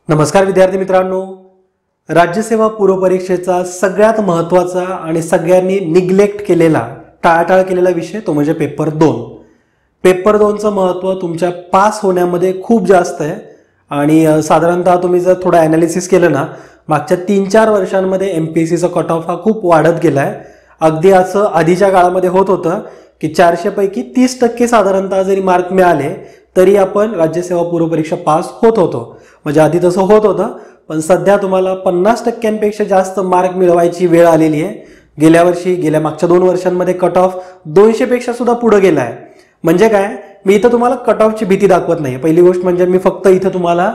नमस्कार विद्यार्थी मित्रांनो, राज्यसेवा पूर्व परीक्षेचा सगळ्यात महत्त्वाचा आणि सगळ्यांनी निग्लेक्ट केलेला, टाळाटाळ केलेला विषय तो म्हणजे पेपर 2. पेपर 2चं महत्त्व तुमच्या पास होण्यामध्ये खूप जास्त आहे आणि साधारणतः तुम्ही जर थोडं ॲनालिसिस केलं ना, मागच्या 3-4 वर्षांमध्ये MPSCचा कट ऑफ हा खूप वाढत गेला आहे. अगदी असं आधीच्या काळामध्ये होत होतं की 400 पैकी 30% साधारणतः जरी मार्क मिळाले तरी आपण राज्यसेवा पूर्व परीक्षा पास होत होतो. म्हणजे आधी तसं होत होतं, पण सध्या तुम्हाला 50%पेक्षा जास्त मार्क मिळवायची वेळ आलेली आहे. गेल्या मागच्या 2 वर्षांमध्ये कट ऑफ 200 पेक्षा सुद्धा पुढे गेला आहे. म्हणजे काय, मी इथं तुम्हाला कट ऑफची भीती दाखवत नाही. पहिली गोष्ट म्हणजे मी फक्त इथं तुम्हाला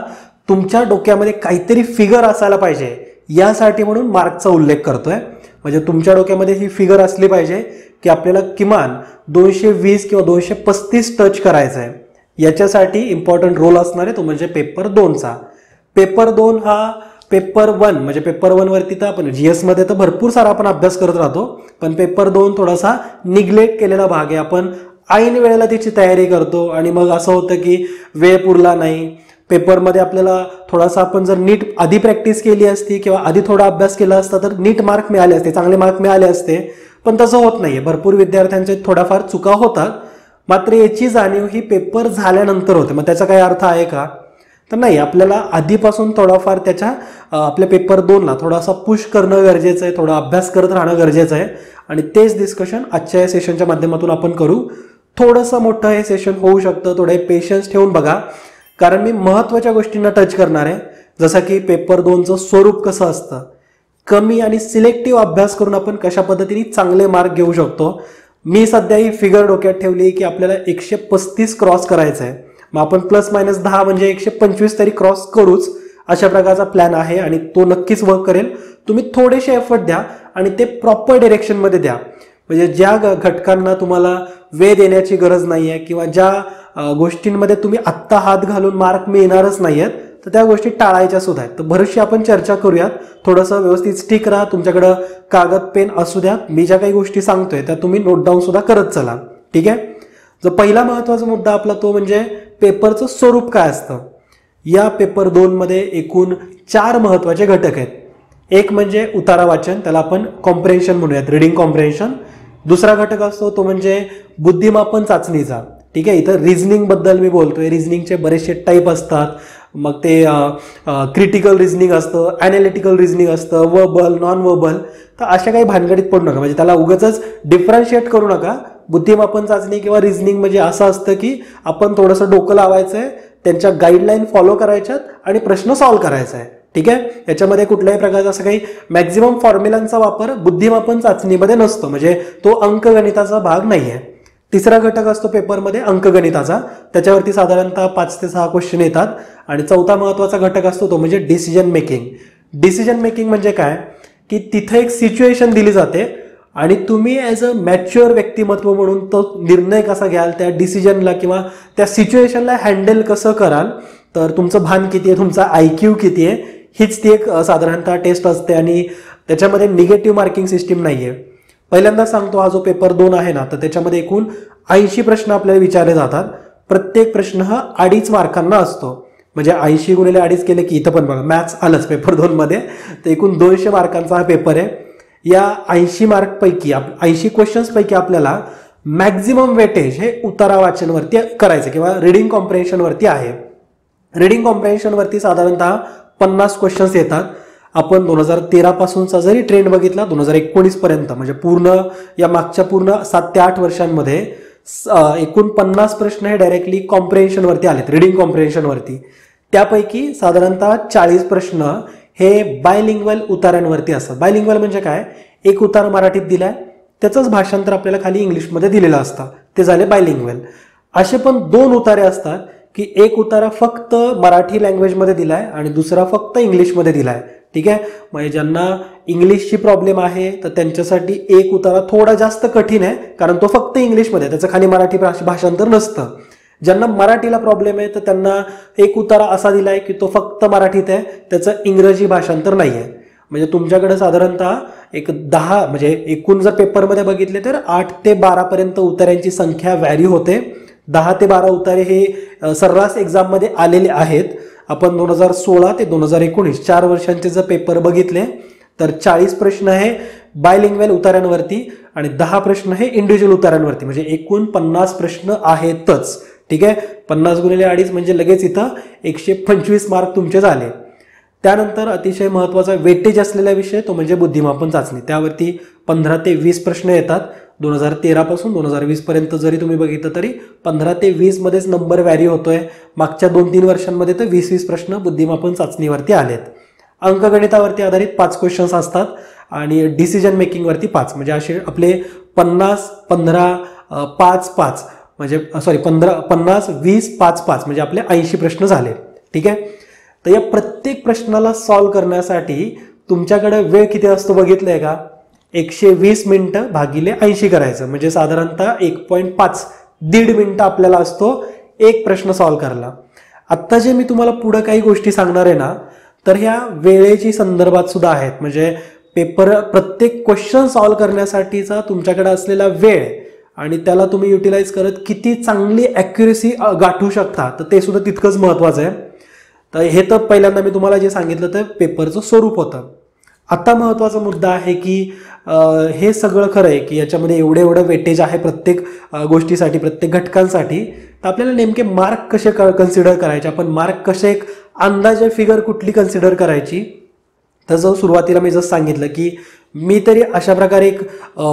तुमच्या डोक्यामध्ये काहीतरी फिगर असायला पाहिजे यासाठी म्हणून मार्कचा उल्लेख करतोय. म्हणजे तुमच्या डोक्यामध्ये ही फिगर असली पाहिजे की आपल्याला किमान 220 किंवा 235 टच करायचं आहे. याच्यासाठी इम्पॉर्टंट रोल असणार आहे तो म्हणजे पेपर 2चा. पेपर 2 हा पेपर 1 म्हणजे पेपर 1 वरती तर आपण GS मध्ये तर भरपूर सारा आपण अभ्यास करत राहतो, पण पेपर 2 थोडासा निग्लेक्ट केलेला भाग आहे. आपण ऐन वेळेला त्याची तयारी करतो आणि मग असं होतं की वेळ पुरला नाही. पेपरमध्ये आपल्याला थोडासा आपण जर नीट आधी प्रॅक्टिस केली असती किंवा आधी थोडा अभ्यास केला असता तर नीट मार्क मिळाले असते, चांगले मार्क मिळाले असते, पण तसं होत नाहीये. भरपूर विद्यार्थ्यांचे थोड्याफार चुका होतात, मात्र याची जाणीव ही पेपर झाल्यानंतर होते. मग त्याचा काही अर्थ आहे का, तर नाही. आपल्याला आधीपासून थोडाफार त्याच्या आपल्या पेपर 2ला थोडासा पुश करणं गरजेचं आहे, थोडा अभ्यास करत राहणं गरजेचं आहे. आणि तेच डिस्कशन आजच्या या सेशनच्या माध्यमातून आपण करू. थोडंसं मोठं हे सेशन होऊ शकतं, थोडे पेशन्स ठेवून बघा, कारण मी महत्त्वाच्या गोष्टींना टच करणार आहे. जसं की पेपर 2चं स्वरूप कसं असतं, कमी आणि सिलेक्टिव्ह अभ्यास करून आपण कशा पद्धतीने चांगले मार्क घेऊ शकतो. मी सध्या ही फिगर डोक्यात ठेवली की आपल्याला 135 क्रॉस करायचं आहे. मग आपण +-10 म्हणजे 125 तरी क्रॉस करूच, अशा प्रकारचा प्लॅन आहे आणि तो नक्कीच वर्क करेल. तुम्ही थोडेसे एफर्ट द्या आणि ते प्रॉपर डिरेक्शनमध्ये द्या. म्हणजे ज्या घटकांना तुम्हाला वेळ देण्याची गरज नाही आहे किंवा ज्या गोष्टींमध्ये तुम्ही आत्ता हात घालून मार्क मिळणारच नाही आहेत तर त्या गोष्टी टाळायच्या सुद्धा आहेत. तर बरीचशी आपण चर्चा करूयात. थोडंसं व्यवस्थित स्टिक राहा, तुमच्याकडं कागद पेन असू द्या. मी ज्या काही गोष्टी सांगतोय त्या तुम्ही नोट डाऊन सुद्धा करत चला, ठीक आहे. जो पहिला महत्त्वाचा मुद्दा आपला तो म्हणजे पेपरचं स्वरूप काय असतं. या पेपर 2 मध्ये एकूण 4 महत्त्वाचे घटक आहेत. एक म्हणजे उतारा वाचन, त्याला आपण कॉम्प्रेन्शन म्हणूयात, रिडिंग कॉम्प्रेन्शन. दुसरा घटक असतो तो म्हणजे बुद्धिमापन चाचणीचा, ठीक आहे. इथं रिझनिंग बद्दल मी बोलतोय. रिझनिंगचे बरेचसे टाईप असतात. मग ते क्रिटिकल रिझनिंग असतं, ॲनालिटिकल रिझनिंग असतं, वर्बल, नॉन वर्बल. तर अशा काही भानगडीत पडू नका. म्हणजे त्याला उगाचच डिफरन्शिएट करू नका. बुद्धिमापन चाचणी किंवा रिझनिंग म्हणजे असं असतं की आपण थोडंसं डोकं लावायचं आहे, त्यांच्या गाईडलाईन फॉलो करायच्यात आणि प्रश्न सॉल्व्ह करायचा आहे, ठीक आहे. याच्यामध्ये कुठल्याही प्रकारचा असं काही मॅक्झिमम फॉर्म्युलांचा वापर बुद्धिमापन चाचणीमध्ये नसतो. म्हणजे तो अंकगणिताचा भाग नाही आहे. तिसरा घटक असतो पेपरमध्ये अंकगणिताचा, त्याच्यावरती साधारणतः 5 ते 6 क्वेश्चन येतात. आणि चौथा महत्त्वाचा घटक असतो तो म्हणजे डिसिजन मेकिंग. डिसिजन मेकिंग म्हणजे काय की तिथे एक सिच्युएशन दिली जाते आणि तुम्ही ॲज अ मॅच्युअर व्यक्तिमत्व म्हणून तो निर्णय कसा घ्याल, त्या डिसिजनला किंवा त्या सिच्युएशनला हँडल कसं कराल, तर तुमचं भान किती आहे, तुमचा IQ किती आहे, हीच ती एक साधारणतः टेस्ट असते. आणि त्याच्यामध्ये निगेटिव्ह मार्किंग सिस्टीम नाही आहे. पहिल्यांदा सांगतो, हा जो पेपर 2 आहे ना, तर त्याच्यामध्ये एकूण 80 प्रश्न आपल्याला विचारले जातात. प्रत्येक प्रश्न हा 2.5 मार्कांना असतो. म्हणजे 80 × 2.5 केले की इथं पण बघा मॅथ्स आलंच पेपर 2 मध्ये. तर एकूण 200 मार्कांचा हा पेपर आहे. या 80 मार्कपैकी 80 क्वेश्चन्सपैकी आपल्याला मॅक्झिमम वेटेज हे उतारा वाचनवरती करायचं किंवा रिडिंग कॉम्प्रेन्शनवरती आहे. रिडिंग कॉम्प्रेन्शनवरती साधारणतः 50 क्वेश्चन्स येतात. आपण 2013 पासूनचा जरी ट्रेंड बघितला 2019 पर्यंत, म्हणजे पूर्ण या मागच्या पूर्ण 7 ते 8 वर्षांमध्ये एकूण 50 प्रश्न हे डायरेक्टली कॉम्प्रेन्शनवरती आलेत, रिडिंग कॉम्प्रेन्शनवरती. त्यापैकी साधारणतः 40 प्रश्न हे बायलिंग्वल उतार्यांवरती असतात. बायलिंग्वल म्हणजे काय, एक उतारा मराठीत दिलाय, त्याचंच भाषांतर आपल्याला खाली इंग्लिशमध्ये दिलेलं असतं, ते झाले बायलिंग्वल. असे पण 2 उतारे असतात की एक उतारा फक्त मराठी लँग्वेजमध्ये दिलाय आणि दुसरा फक्त इंग्लिशमध्ये दिलाय, ठीक आहे. म्हणजे ज्यांना इंग्लिशची प्रॉब्लेम आहे तर त्यांच्यासाठी एक उतारा थोडा जास्त कठीण आहे, कारण तो फक्त इंग्लिशमध्ये, त्याचं खाली मराठी भाषांतर नसतं. ज्यांना मराठीला प्रॉब्लेम आहे तर त्यांना एक उतारा असा दिलाय की तो फक्त मराठीत आहे, त्याचं इंग्रजी भाषांतर नाही आहे. म्हणजे तुमच्याकडे साधारणतः एक 10 म्हणजे एकूण जर पेपरमध्ये बघितले तर 8 ते 12 पर्यंत उतार्यांची संख्या व्हॅरी होते. 10 ते 12 उतारे हे सर्रास एक्झाममध्ये आलेले आहेत. आपण 2016 ते 2019 4 वर्षांचे जर पेपर बघितले तर 40 प्रश्न आहे बायलिंग्वल उतार्यांवरती आणि 10 प्रश्न आहे इंडिव्हिज्युअल उतार्यांवरती, म्हणजे एकूण 50 प्रश्न आहेतच. ठीक आहे, 50 गुणिले 2.5 म्हणजे लगेच इथं 125 मार्क तुमचे झाले. त्यानंतर अतिशय महत्त्वाचा वेटेज असलेला विषय तो म्हणजे बुद्धिमापन चाचणी. त्यावरती 15 ते 20 प्रश्न येतात. 2013 पासून 2020 पर्यंत जरी तुम्ही बघितलं तरी 15 ते 20 मध्येच नंबर व्हॅरी होतोय. मागच्या 2-3 वर्षांमध्ये तर 20-20 प्रश्न बुद्धिमापन चाचणीवरती आलेत. अंकगणितावरती आधारित 5 क्वेश्चन्स असतात आणि डिसिजन मेकिंगवरती 5, म्हणजे असे आपले 50, 15, 5, 5 म्हणजे 50, 20, 5, 5 म्हणजे आपले 80 प्रश्न झाले. ठीक आहे, तर या प्रत्येक प्रश्नाला सॉल्व्ह करण्यासाठी तुमच्याकडे वेळ किती असतो बघितलंय का? 120 मिनिटं भागिले 80 करायचं, म्हणजे साधारणतः 1.5 दीड मिनिटं आपल्याला असतो एक प्रश्न सॉल्व्ह करायला. आत्ता जे मी तुम्हाला पुढे काही गोष्टी सांगणार आहे ना, तर ह्या वेळेची संदर्भात सुद्धा आहेत. म्हणजे प्रत्येक क्वेश्चन सॉल्व्ह करण्यासाठीचा तुमच्याकडे असलेला वेळ आणि त्याला तुम्ही युटिलाइज करत किती चांगली ॲक्युरेसी गाठू शकता, तर ते सुद्धा तितकंच महत्त्वाचं आहे. तर हे तर पहिल्यांदा मी तुम्हाला जे सांगितलं तर पेपरचं स्वरूप होतं. आता महत्त्वाचा मुद्दा आहे की हे सगळं खरं आहे की याच्यामध्ये एवढं वेटेज आहे प्रत्येक गोष्टीसाठी, प्रत्येक घटकांसाठी. तर आपल्याला नेमके मार्क कसे कन्सिडर करायचे, आपण मार्क कसे एक अंदाजे फिगर कुठली कन्सिडर करायची. तर जो सुरुवातीला मी जसं सांगितलं की मी तरी अशा प्रकारे एक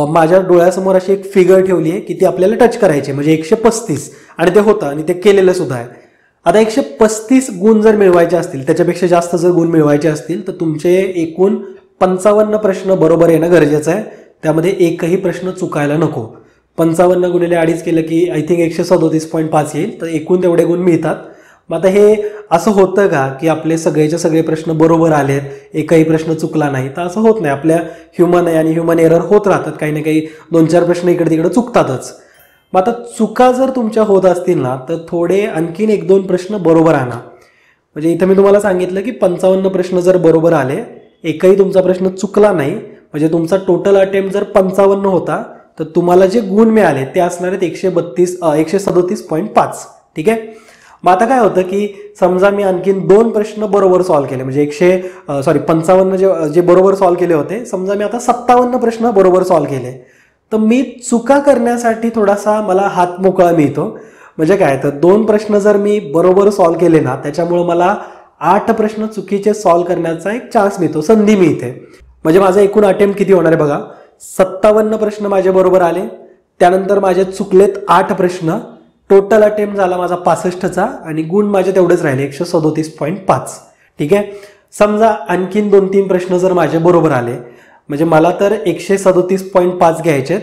माझ्या डोळ्यासमोर अशी एक फिगर ठेवली आहे की ती आपल्याला टच करायची, म्हणजे 135 आणि ते होतं आणि ते केलेलं सुद्धा आहे. आता 135 गुण जर मिळवायचे असतील, त्याच्यापेक्षा जास्त जर गुण मिळवायचे असतील तर तुमचे एकूण 55 प्रश्न बरोबर येणं गरजेचं आहे. त्यामध्ये एकही प्रश्न चुकायला नको. 55 गुणिले 2.5 केलं की आय थिंक 137.5 येईल, तर एकूण तेवढे गुण मिळतात. मग आता हे असं होतं का की आपले सगळेचे सगळे प्रश्न बरोबर आलेत, एकही प्रश्न चुकला नाही? तर असं होत नाही. आपल्या ह्युमन आहे आणि ह्युमन एरर होत राहतात, काही ना काही 2-4 प्रश्न इकडे तिकडे चुकतातच. मग आता चुका जर तुमच्या होत असतील ना, तर थोडे आणखीन 1-2 प्रश्न बरोबर आणा. म्हणजे इथं मी तुम्हाला सांगितलं की 55 प्रश्न जर बरोबर आले, एकही तुमचा प्रश्न चुकला नाही, म्हणजे तुमचा टोटल अटेम्प्ट जर 55 होता तर तुम्हाला जे गुण मिळाले ते असणार आहेत 137.5. ठीक आहे, मग आता काय होतं की समजा मी आणखीन 2 प्रश्न बरोबर सॉल्व्ह केले, म्हणजे 55 जे बरोबर सॉल्व्ह केले होते, समजा मी आता 57 प्रश्न बरोबर सॉल्व्ह केले, तर मी चुका करण्यासाठी थोडासा मला हात मोकळा मिळतो. म्हणजे काय, तर 2 प्रश्न जर मी बरोबर सॉल्व्ह केले ना, त्याच्यामुळे मला 8 प्रश्न चुकीचे सॉल्व्ह करण्याचा एक चान्स मिळतो, संधी मिळते. म्हणजे माझा एकूण अटेम्प्ट किती होणार आहे बघा, 57 प्रश्न माझे बरोबर आले, त्यानंतर माझे चुकलेत 8 प्रश्न, टोटल अटेम्प्ट झाला माझा 65चा आणि गुण माझे तेवढेच राहिले 137.5. ठीक आहे, समजा आणखीन 2-3 प्रश्न जर माझे बरोबर आले, म्हणजे मला तर 137.5 घ्यायचेत,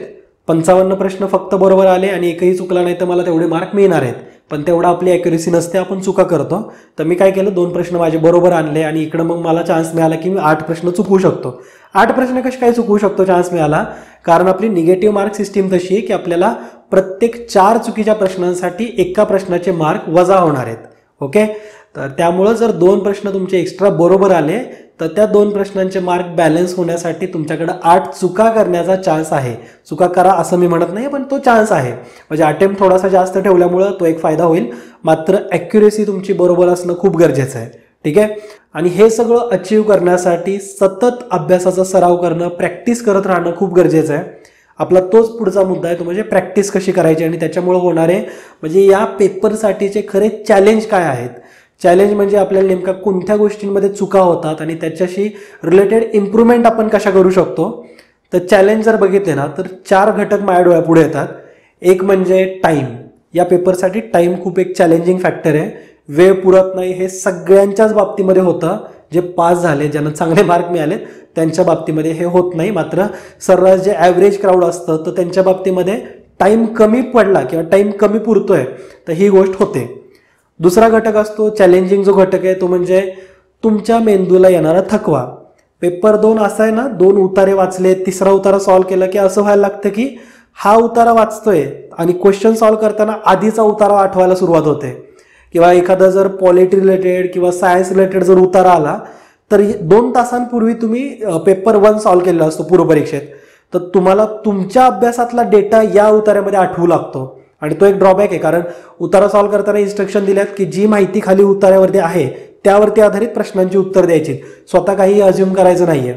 55 प्रश्न फक्त बरोबर आले आणि एकही चुकला नाही तर मला तेवढे मार्क मिळणार आहेत. पण तेवढा आपली ॲक्युरेसी नसते, आपण चुका करतो. तर मी काय केलं, 2 प्रश्न माझे बरोबर आणले आणि इकडं मग मला चान्स मिळाला की मी 8 प्रश्न चुकवू शकतो. 8 प्रश्न कसे काय चुकवू शकतो चान्स मिळाला, कारण आपली निगेटिव्ह मार्क सिस्टीम तशी आहे की आपल्याला प्रत्येक 4 चुकीच्या प्रश्नांसाठी एका प्रश्नाचे मार्क वजा होणार आहेत. ओके, तर त्यामुळं जर 2 प्रश्न तुमचे एक्स्ट्रा बरोबर आले तर त्या 2 प्रश्नांचे मार्क बॅलन्स होण्यासाठी तुमच्याकडे 8 चुका करण्याचा चान्स आहे. चुका करा असं मी म्हणत नाही, पण तो चान्स आहे. म्हणजे अटेम्प्ट थोडासा जास्त ठेवल्यामुळं तो एक फायदा होईल. मात्र ॲक्युरेसी तुमची बरोबर असणं खूप गरजेचं आहे. ठीक आहे, आणि हे सगळं अचीव करण्यासाठी सतत अभ्यासाचा सराव करणं, प्रॅक्टिस करत राहणं खूप गरजेचं आहे. आपला तोच पुढचा मुद्दा आहे, तो म्हणजे प्रॅक्टिस कशी करायची आणि त्याच्यामुळे होणारे म्हणजे या पेपरसाठीचे खरे चॅलेंज काय आहेत. चॅलेंज म्हणजे आपल्याला नेमका कोणत्या गोष्टींमध्ये चुका होतात आणि त्याच्याशी रिलेटेड इम्प्रूव्हमेंट आपण कशा करू शकतो. तर चॅलेंज जर बघितले ना, तर 4 घटक माझ्या डोळ्यापुढे येतात. एक म्हणजे टाईम. या पेपरसाठी टाईम खूप एक चॅलेंजिंग फॅक्टर आहे. वेळ पुरत नाही, हे सगळ्यांच्याच बाबतीमध्ये होतं. जे पास झाले, ज्यांना चांगले मार्क मिळाले त्यांच्या बाबतीमध्ये हे होत नाही. मात्र सर्रास जे ॲव्हरेज क्राऊड असतं तर त्यांच्या बाबतीमध्ये टाईम कमी पडला किंवा टाईम कमी पुरतोय तर ही गोष्ट होते. दुसरा घटक असतो चॅलेंजिंग जो घटक आहे, तो म्हणजे तुमच्या मेंदूला येणारा थकवा. पेपर 2 असा आहे ना, 2 उतारे वाचले, तिसरा उतारा सॉल्व्ह केला की असं व्हायला लागतं की हा उतारा वाचतोय आणि क्वेश्चन सॉल्व्ह करताना आधीचा उतारा आठवायला सुरुवात होते. किंवा एखादा जर पॉलिटी रिलेटेड किंवा सायन्स रिलेटेड जर उतारा आला तर 2 तासांपूर्वी तुम्ही पेपर 1 सॉल्व्ह केलेला असतो पूर्वपरीक्षेत, तर तुम्हाला तुमच्या अभ्यासातला डेटा या उतार्यामध्ये आठवू लागतो. आणि तो एक ड्रॉबॅक आहे, कारण उतारा सॉल्व्ह करताना इन्स्ट्रक्शन दिल्यात की जी माहिती खाली उतार्यावरती आहे त्यावरती आधारित प्रश्नांची उत्तर द्यायची, स्वतः काही अज्युम करायचं नाहीये.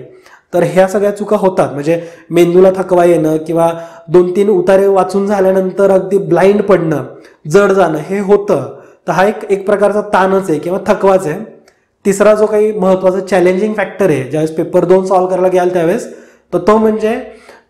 तर ह्या सगळ्या चुका होतात. म्हणजे मेंदूला थकवा येणं किंवा 2-3 उतारे वाचून झाल्यानंतर अगदी ब्लाइंड पडणं, जड जाणं हे होतं. तर हा एक प्रकारचा ताणच आहे किंवा थकवाच आहे. तिसरा जो काही महत्त्वाचा चॅलेंजिंग फॅक्टर आहे ज्यावेळेस पेपर 2 सॉल्व्ह करायला घ्याल त्यावेळेस, तर तो म्हणजे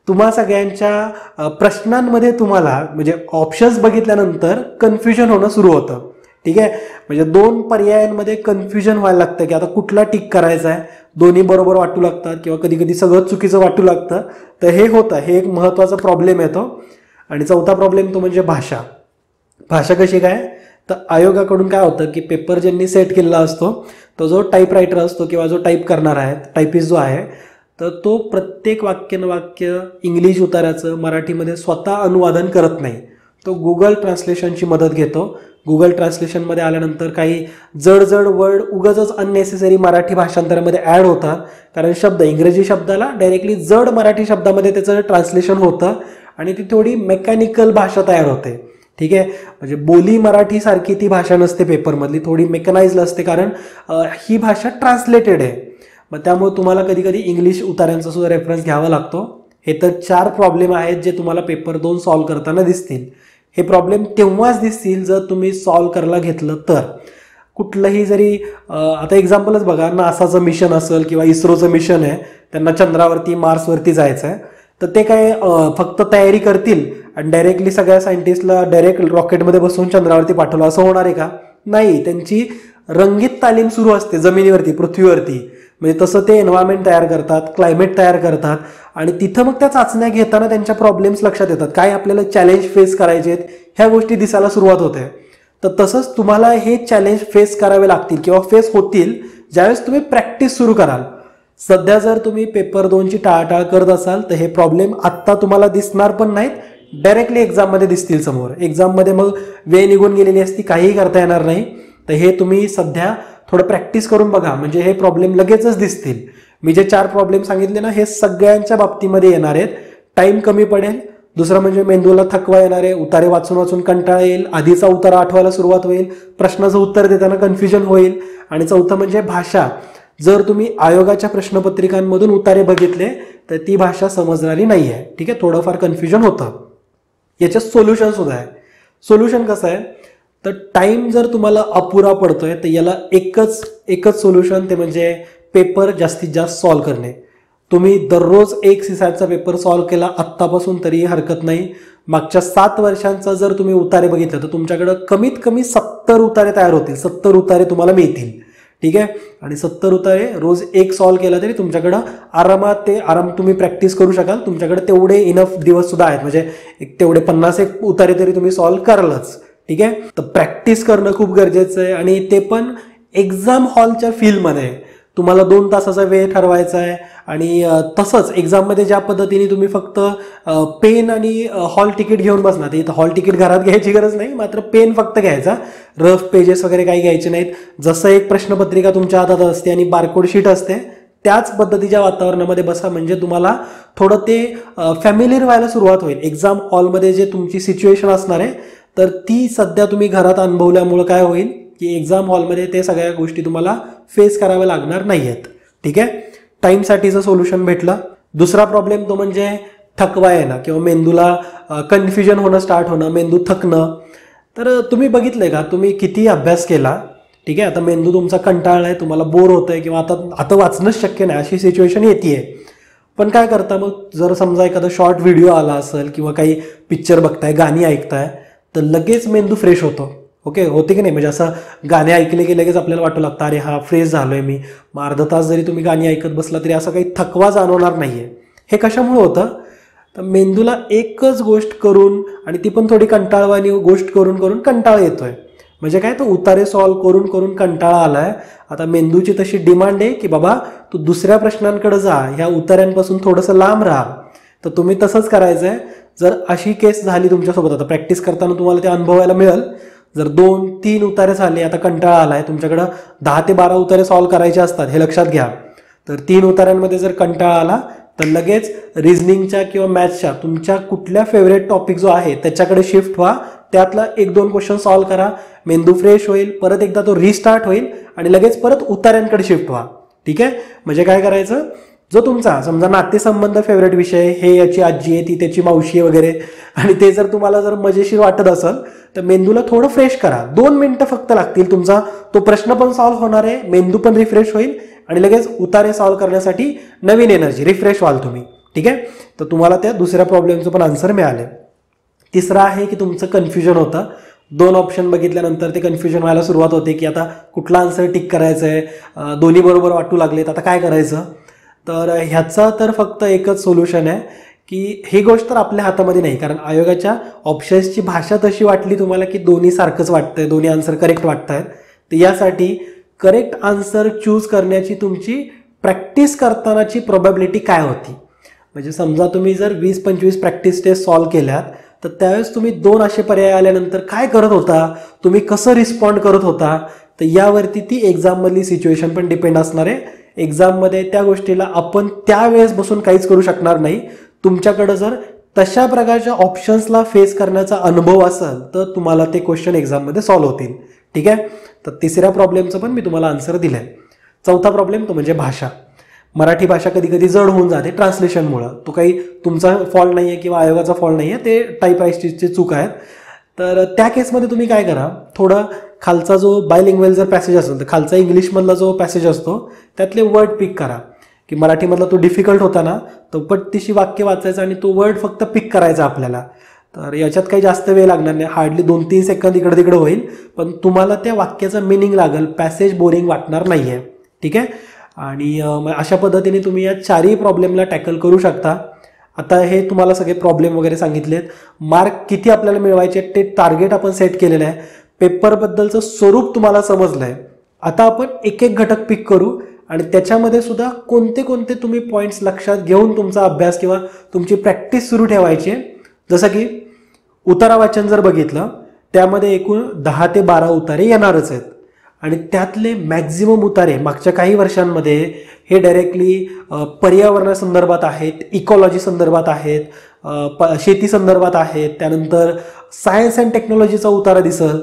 तुम्हा सगळ्यांच्या प्रश्नांमध्ये तुम्हाला म्हणजे ऑप्शन्स बघितल्यानंतर कन्फ्युजन होणं सुरू होतं. ठीक आहे, म्हणजे 2 पर्यायांमध्ये कन्फ्युजन व्हायला लागतं की आता कुठला टिक करायचा आहे. दोन्ही बरोबर वाटू लागतात किंवा कधी कधी सगळं चुकीचं वाटू लागतं. तर हे होतं, हे एक महत्त्वाचा प्रॉब्लेम येतो. आणि चौथा प्रॉब्लेम तो म्हणजे भाषा. भाषा कशी काय, तर आयोगाकडून काय होतं की पेपर ज्यांनी सेट केलेला असतो तो जो टाईप रायटर असतो किंवा जो टाईप करणार आहे, टायपिस्ट जो आहे, तर तो प्रत्येक वाक्य इंग्लिश उताराचं मराठीमध्ये स्वतः अनुवादन करत नाही. तो गुगल ट्रान्सलेशनची मदत घेतो. गुगल ट्रान्सलेशनमध्ये आल्यानंतर काही जड वर्ड उगाचच अननेसेसरी मराठी भाषांतरामध्ये ॲड होतात. कारण शब्द इंग्रजी शब्दाला डायरेक्टली जड मराठी शब्दामध्ये त्याचं ट्रान्सलेशन होतं आणि ती थोडी मेकॅनिकल भाषा तयार होते. ठीक आहे, म्हणजे बोली मराठीसारखी ती भाषा नसते पेपरमधली, थोडी मेकनाइज्ड असते कारण ही भाषा ट्रान्सलेटेड आहे. मग त्यामुळे तुम्हाला कधी कधी इंग्लिश उतार्यांचा सुद्धा रेफरन्स घ्यावा लागतो. हे तर 4 प्रॉब्लेम आहेत जे तुम्हाला पेपर 2 सॉल्व्ह करताना दिसतील. हे प्रॉब्लेम तेव्हाच दिसतील जर तुम्ही सॉल्व्ह करायला घेतलं तर. कुठलंही जरी आता एक्झाम्पलच बघा, नासाचं मिशन असेल किंवा इस्रोचं मिशन आहे, त्यांना चंद्रावरती मार्सवरती जायचं आहे, तर ते काय फक्त तयारी करतील आणि डायरेक्टली सगळ्या सायंटिस्टला डायरेक्ट रॉकेटमध्ये बसून चंद्रावरती पाठवलं असं होणार आहे का? नाही, त्यांची रंगीत तालीम सुरू असते जमिनीवरती, पृथ्वीवरती. म्हणजे तसं ते एन्व्हायरमेंट तयार करतात, क्लायमेट तयार करतात आणि तिथं मग त्या चाचण्या घेताना त्यांच्या प्रॉब्लेम्स लक्षात येतात, काय आपल्याला चॅलेंज फेस करायचे आहेत ह्या गोष्टी दिसायला सुरुवात होते. तर तसंच तुम्हाला हे चॅलेंज फेस करावे लागतील किंवा फेस होतील ज्यावेळेस तुम्ही प्रॅक्टिस सुरू कराल. सध्या जर तुम्ही पेपर 2 ची टाळाटाळ करत असाल तर हे प्रॉब्लेम आत्ता तुम्हाला दिसणार पण नाहीत, डायरेक्टली एक्झाममध्ये दिसतील समोर. एक्झाममध्ये मग वेळ निघून गेलेली असती, काहीही करता येणार नाही. तर हे तुम्ही सध्या थोडं प्रॅक्टिस करून बघा, म्हणजे हे प्रॉब्लेम लगेचच दिसतील. मी जे 4 प्रॉब्लेम सांगितले ना, हे सगळ्यांच्या बाबतीमध्ये येणार आहेत. टाईम कमी पडेल, दुसरं म्हणजे मेंदूला थकवा येणार आहे, उतारे वाचून वाचून कंटाळा येईल, आधीचा उतारा आठवायला सुरुवात होईल, प्रश्नाचं उत्तर देताना कन्फ्युजन होईल. आणि चौथं म्हणजे भाषा. जर तुम्ही आयोगाच्या प्रश्नपत्रिकांमधून उतारे बघितले तर ती भाषा समजणारी नाही आहे. ठीक आहे, थोडंफार कन्फ्युजन होतं. याच्यात सोल्युशन सुद्धा आहे. सोल्युशन कसं आहे, तर टाईम जर तुम्हाला अपुरा पडतोय तर याला एकच सोल्युशन, ते म्हणजे पेपर जास्तीत जास्त सॉल्व्ह करणे. तुम्ही दररोज एक सीसॅटचा पेपर सॉल्व्ह केला आत्तापासून तरीही हरकत नाही. मागच्या 7 वर्षांचा जर तुम्ही उतारे बघितलं तर तुमच्याकडे कमीत कमी 70 उतारे तयार होतील. 70 उतारे तुम्हाला मिळतील. ठीक आहे, आणि 70 उतारे रोज एक सॉल्व्ह केला तरी तुमच्याकडं आरामात तुम्ही प्रॅक्टिस करू शकाल. तुमच्याकडे तेवढे इनफ दिवस सुद्धा आहेत, म्हणजे तेवढे 50 उतारे तरी तुम्ही सॉल्व्ह करालच. ठीक आहे, तर प्रॅक्टिस करणं खूप गरजेचं आहे आणि ते पण एक्झाम हॉलच्या फील्डमध्ये. तुम्हाला 2 तासाचा वेळ ठरवायचा आहे आणि तसंच एक्झाममध्ये ज्या पद्धतीने तुम्ही फक्त पेन आणि हॉल तिकीट घेऊन बसणार, इथं हॉल तिकीट घरात घ्यायची गरज नाही, मात्र पेन फक्त घ्यायचा, रफ पेजेस वगैरे काही घ्यायचे नाहीत. जसं एक प्रश्नपत्रिका तुमच्या हातात असते आणि बारकोड शीट असते त्याच पद्धतीच्या वातावरणामध्ये बसा, म्हणजे तुम्हाला थोडं ते फॅमिलियर व्हायला सुरुवात होईल. एक्झाम हॉलमध्ये जे तुमची सिच्युएशन असणार आहे तर ती सध्या तुम्ही घरात अनुभवल्यामुळं काय होईल की एक्झाम हॉलमध्ये ते सगळ्या गोष्टी तुम्हाला फेस कराव्या लागणार नाही आहेत. ठीक आहे, टाईमसाठीचं सोल्युशन भेटलं. दुसरा प्रॉब्लेम तो म्हणजे थकवा येणं किंवा मेंदूला कन्फ्युजन होणं, स्टार्ट होणं, मेंदू थकणं. तर तुम्ही बघितलंय का, तुम्ही किती अभ्यास केला, ठीक आहे, आता मेंदू तुमचा कंटाळला आहे, तुम्हाला बोर होत आहे किंवा आता वाचणंच शक्य नाही अशी सिच्युएशन येते. पण काय करता मग, जर समजा एखादा शॉर्ट व्हिडिओ आला असेल किंवा काही पिक्चर बघताय, गाणी ऐकताय, तर लगेच मेंदू फ्रेश होतो. ओके, होते की नाही, म्हणजे असं गाणे ऐकले की लगेच आपल्याला वाटू लागतं अरे हा फ्रेश झालोय मी. मग अर्धा तास जरी तुम्ही गाणी ऐकत बसला तरी असं काही थकवा जाणवणार नाहीये. हे कशामुळे होतं, तर मेंदूला एकच गोष्ट करून आणि ती पण थोडी कंटाळवाणी गोष्ट करून करून कंटाळा येतोय. म्हणजे काय, तो उतारे सॉल्व्ह करून करून कंटाळा आलाय. आता मेंदूची तशी डिमांड आहे की बाबा तू दुसऱ्या प्रश्नांकडे जा, ह्या उतार्यांपासून थोडंसं लांब राहा. तर तुम्ही तसंच करायचं आहे. जर अशी केस झाली तुमच्यासोबत, आता प्रॅक्टिस करताना तुम्हाला ते अनुभवायला मिळेल, जर 2-3 उतारे झाले, आता कंटाळा आलाय, तुमच्याकडं 10 ते 12 उतारे सॉल्व्ह करायचे असतात, हे लक्षात घ्या. तर 3 उतार्यांमध्ये जर कंटाळा आला तर लगेच रिझनिंगच्या किंवा मॅथ्सच्या तुमच्या कुठल्या फेवरेट टॉपिक जो आहे त्याच्याकडे शिफ्ट व्हा. त्यातला 1-2 क्वेश्चन सॉल्व्ह करा, मेंदू फ्रेश होईल, परत एकदा तो रिस्टार्ट होईल आणि लगेच परत उतार्यांकडे शिफ्ट व्हा. ठीक आहे. म्हणजे काय करायचं, जो तुमचा समजा नातेसंबंध फेवरेट विषय, हे याची आजी आहे, ती त्याची मावशी आहे वगैरे, आणि ते जर तुम्हाला जर मजेशीर वाटत असेल तर मेंदूला थोडं फ्रेश करा. 2 मिनिटं फक्त लागतील, तुमचा तो प्रश्न पण सॉल्व्ह होणार आहे, मेंदू पण रिफ्रेश होईल आणि लगेच उतारे सॉल्व्ह करण्यासाठी नवीन एनर्जी, रिफ्रेश व्हाल तुम्ही. ठीक आहे. तर तुम्हाला त्या दुसऱ्या प्रॉब्लेमचं पण आन्सर मिळाले. तिसरा आहे की तुमचं कन्फ्युजन होतं. 2 ऑप्शन बघितल्यानंतर ते कन्फ्युजन व्हायला सुरुवात होते की आता कुठला आन्सर टिक करायचं आहे, दोन्ही बरोबर वाटू लागलेत, आता काय करायचं. तर ह्याचा तर फक्त एकच सोल्युशन आहे की ही गोष्ट तर आपल्या हातामध्ये नाही, कारण आयोगाच्या ऑप्शन्सची भाषा तशी वाटली तुम्हाला की दोन्ही सारखंच वाटतंय, दोन्ही आन्सर करेक्ट वाटत आहेत. तर यासाठी करेक्ट आन्सर चूज करण्याची तुमची प्रॅक्टिस करतानाची प्रोबॅबिलिटी काय होती. म्हणजे समजा तुम्ही जर 20-25 प्रॅक्टिस टेस्ट सॉल्व्ह केल्यात, तर त्यावेळेस तुम्ही 2 असे पर्याय आल्यानंतर काय करत होता, तुम्ही कसं रिस्पॉन्ड करत होता, तर यावरती ती एक्झाममधली सिच्युएशन पण डिपेंड असणार आहे. एक्झाममध्ये त्या गोष्टीला आपण त्यावेळेस बसून काहीच करू शकणार नाही. तुमच्याकडं जर तशा प्रकारच्या ऑप्शन्सला फेस करण्याचा अनुभव असेल तर तुम्हाला ते क्वेश्चन एक्झाममध्ये सॉल्व्ह होतील. ठीक आहे. तर तिसऱ्या प्रॉब्लेमचं पण मी तुम्हाला आन्सर दिलं आहे. चौथा प्रॉब्लेम तो म्हणजे भाषा. मराठी भाषा कधी कधी जड होऊन जाते ट्रान्सलेशनमुळं. तो काही तुमचा फॉल्ट नाही आहे किंवा आयोगाचा फॉल्ट नाही आहे, ते टाईप राईटची चूक आहेत. तर त्या केसमध्ये तुम्ही काय करा, थोडं खालचा जो बायलिंग्वेल जर पॅसेज असेल तर खालचा इंग्लिशमधला जो पॅसेज असतो त्यातले वर्ड पिक करा. की मराठीमधला तो डिफिकल्ट होता ना, तो पट्टीशी वाक्य वाचायचं आणि तो वर्ड फक्त पिक करायचा आपल्याला. तर याच्यात काही जास्त वेळ लागणार नाही, हार्डली 2-3 सेकंद इकडे तिकडे होईल, पण तुम्हाला त्या वाक्याचा मिनिंग लागेल, पॅसेज बोरिंग वाटणार नाही आहे. ठीक आहे. आणि अशा पद्धतीने तुम्ही या 4ही प्रॉब्लेमला टॅकल करू शकता. आता हे तुम्हाला सगळे प्रॉब्लेम वगैरे सांगितलेत. मार्क किती आपल्याला मिळवायचे ते टार्गेट आपण सेट केलेलं आहे. पेपरबद्दलचं स्वरूप तुम्हाला समजलं आहे. आता आपण एक एक घटक पिक करू आणि त्याच्यामध्ये सुद्धा कोणते कोणते तुम्ही पॉईंट्स लक्षात घेऊन तुमचा अभ्यास किंवा तुमची प्रॅक्टिस सुरू ठेवायची आहे. जसं की उतारा वाचन जर बघितलं, त्यामध्ये एकूण 10 ते 12 उतारे येणारच आहेत आणि त्यातले मॅक्झिमम उतारे मागच्या काही वर्षांमध्ये हे डायरेक्टली पर्यावरणासंदर्भात आहेत, इकॉलॉजी संदर्भात आहेत, शेती संदर्भात आहेत, त्यानंतर सायन्स अँड टेक्नॉलॉजीचा उतारा दिसल,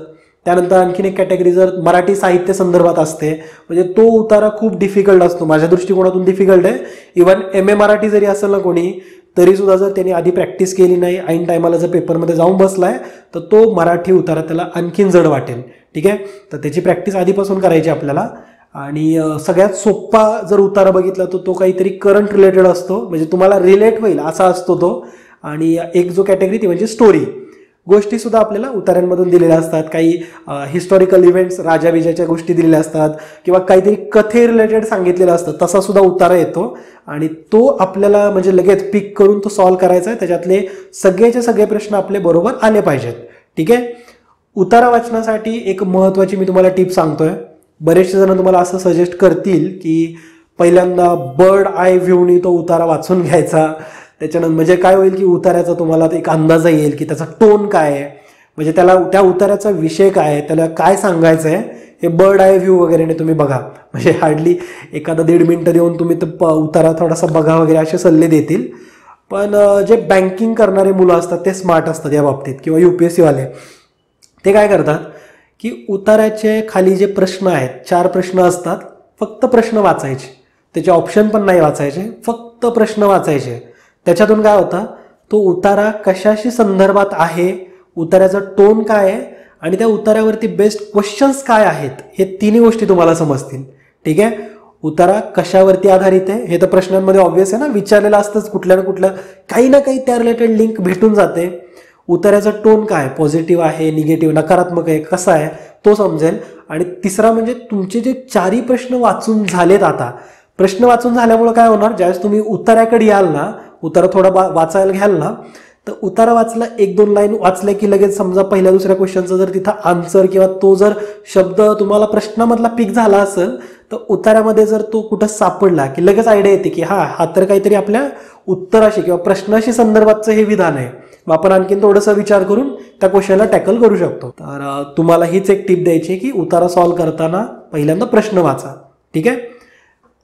त्यानंतर आणखीन एक कॅटेगरी जर मराठी साहित्य संदर्भात असते. म्हणजे तो उतारा खूप डिफिकल्ट असतो, माझ्या दृष्टिकोनातून डिफिकल्ट आहे. इव्हन MA मराठी जरी असेल ना कोणी, तरी सुद्धा जर त्यांनी आधी प्रॅक्टिस केली नाही, ऐन टायमाला जर पेपरमध्ये जाऊन बसलाय, तर तो मराठी उतारा त्याला आणखीन जड वाटेल. ठीक आहे. तर त्याची प्रॅक्टिस आधीपासून करायची आपल्याला. आणि सगळ्यात सोपा जर उतारा बघितला तर तो काहीतरी करंट रिलेटेड असतो, म्हणजे तुम्हाला रिलेट होईल असा असतो तो. आणि एक जो कॅटेगरी ती म्हणजे स्टोरी गोष्टी सुद्धा आपल्याला उतार्यांमधून दिलेल्या असतात. काही हिस्टॉरिकल इव्हेंट्स, राजाबिजाच्या गोष्टी दिलेल्या असतात किंवा काहीतरी कथे रिलेटेड सांगितलेलं असतं, तसा सुद्धा उतारा येतो आणि तो आपल्याला म्हणजे लगेच पिक करून तो सॉल्व्ह करायचा आहे. त्याच्यातले सगळेचे सगळे प्रश्न आपले बरोबर आले पाहिजेत. ठीक आहे. उतारा वाचनासाठी एक महत्त्वाची मी तुम्हाला टिप सांगतोय. बरेचसे जण तुम्हाला असं सजेस्ट करतील की पहिल्यांदा बर्ड आय व्ह्यूनी तो उतारा वाचून घ्यायचा. त्याच्यानंतर म्हणजे काय होईल की उतार्याचा तुम्हाला एक अंदाज येईल की त्याचा टोन काय आहे, म्हणजे त्याला त्या उतार्याचा विषय काय आहे, त्याला काय सांगायचं आहे, हे बर्ड आय व्ह्यू वगैरेने तुम्ही बघा. म्हणजे हार्डली एखादा 1.5 मिनिटं देऊन तुम्ही तो उतारा थोडासा बघा वगैरे असे सल्ले देतील. पण जे बँकिंग करणारे मुलं असतात ते स्मार्ट असतात या बाबतीत, किंवा UPSC वाले, ते काय करतात की उतार्याचे खाली जे प्रश्न आहेत, 4 प्रश्न असतात, फक्त प्रश्न वाचायचे, त्याचे ऑप्शन पण नाही वाचायचे, फक्त प्रश्न वाचायचे. त्याच्यातून काय होतं, तो उतारा कशाशी संदर्भात आहे, उतार्याचा टोन काय आहे आणि त्या उतार्यावरती बेस्ट क्वेश्चन्स काय आहेत, हे 3 गोष्टी तुम्हाला समजतील. ठीक आहे. उतारा कशावरती आधारित आहे हे तर प्रश्नांमध्ये ऑब्व्हियस आहे ना, विचारलेलं असतंच, कुठल्या ना कुठल्या काही ना काही त्या रिलेटेड लिंक भेटून जाते. उतार्याचा टोन काय, पॉझिटिव्ह आहे, निगेटिव्ह, नकारात्मक आहे, कसा आहे तो समजेल. आणि तिसरा म्हणजे तुमचे जे 4ही प्रश्न वाचून झालेत, आता प्रश्न वाचून झाल्यामुळे काय होणार, ज्यावेळेस तुम्ही उतार्याकडे याल ना, उतारा थोडा वाचायला घ्याल ना, तर उतारा वाचला 1-2 लाईन वाचल्या की लगेच समजा पहिल्या दुसऱ्या क्वेश्चनचा जर तिथं आन्सर किंवा तो जर शब्द तुम्हाला प्रश्नामधला पिक झाला असेल, तर उतार्यामध्ये जर तो कुठं सापडला की लगेच आयडिया येते की हा तर काहीतरी आपल्या उत्तराशी किंवा प्रश्नाशी संदर्भातचं हे विधान आहे, मग आपण आणखीन थोडंसं विचार करून त्या क्वेश्चनला टॅकल करू शकतो. तर तुम्हाला हीच एक टिप द्यायची की उतारा सॉल्व्ह करताना पहिल्यांदा प्रश्न वाचा. ठीक आहे.